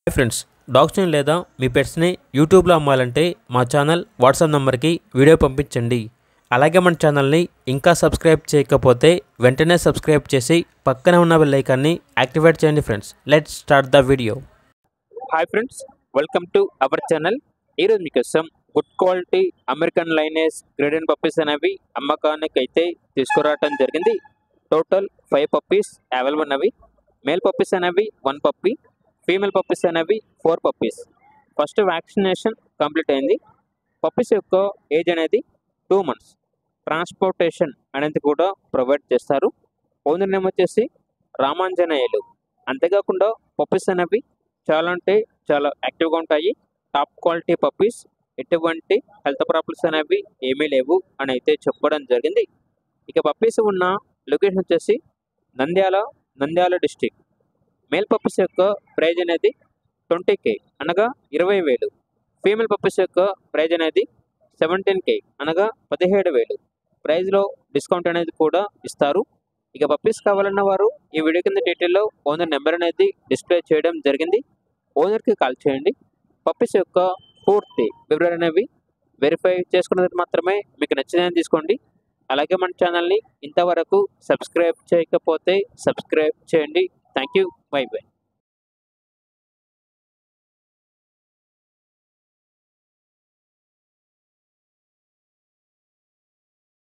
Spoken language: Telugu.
హాయ్ ఫ్రెండ్స్, డాగ్స్ని లేదా మీ పెట్స్ని యూట్యూబ్లో అమ్మాలంటే మా ఛానల్ వాట్సాప్ నెంబర్కి వీడియో పంపించండి. అలాగే మన ఛానల్ని ఇంకా సబ్స్క్రైబ్ చేయకపోతే వెంటనే సబ్స్క్రైబ్ చేసి పక్కనే ఉన్న బెల్ ఐకాన్ని యాక్టివేట్ చేయండి. Friends, let's start the video. Hi friends, welcome to our channel. ఈరోజు మీకోసం good quality American lineage great Dane puppies అనేవి అమ్మకానికి అయితే తీసుకురావడం జరిగింది. టోటల్ 5 పప్పీస్ అవైలబుల్ ఉన్నవి. మేల్ పప్పీస్ అనేవి 1 పప్పీ, ఫీమేల్ పప్పీస్ అనేవి 4 పప్పీస్. ఫస్ట్ వ్యాక్సినేషన్ కంప్లీట్ అయింది. పప్పీస్ యొక్క ఏజ్ అనేది 2 months. ట్రాన్స్పోర్టేషన్ అనేది కూడా ప్రొవైడ్ చేస్తారు. ఓనర్ నేమ్ వచ్చేసి రామాంజనేయులు. అంతేకాకుండా పప్పీస్ అనేవి చాలా అంటే చాలా యాక్టివ్గా ఉంటాయి. టాప్ క్వాలిటీ పప్పీస్, ఎటువంటి హెల్త్ ప్రాబ్లమ్స్ అనేవి ఏమీ లేవు అని అయితే చెప్పడం జరిగింది. ఇక పప్పీస్ ఉన్న లొకేషన్ వచ్చేసి నంద్యాల డిస్టిక్. మేల్ పప్పీస్ యొక్క ప్రైజ్ అనేది 20K అనగా 20,000. ఫీమేల్ పప్పీస్ యొక్క ప్రైజ్ అనేది 17K అనగా 17,000. ప్రైజ్లో డిస్కౌంట్ అనేది కూడా ఇస్తారు. ఇక పప్పీస్ కావాలన్న వారు ఈ వీడియో కింద డీటెయిల్లో ఓనర్ నెంబర్ అనేది డిస్ప్లే చేయడం జరిగింది. ఓనర్కి కాల్ చేయండి. పప్పీస్ యొక్క పూర్తి వివరాలు అనేవి వెరిఫై చేసుకున్నది మాత్రమే మీకు నచ్చిందని తీసుకోండి. అలాగే మన ఛానల్ని ఇంతవరకు సబ్స్క్రైబ్ చేయకపోతే సబ్స్క్రైబ్ చేయండి. Thank you. By by.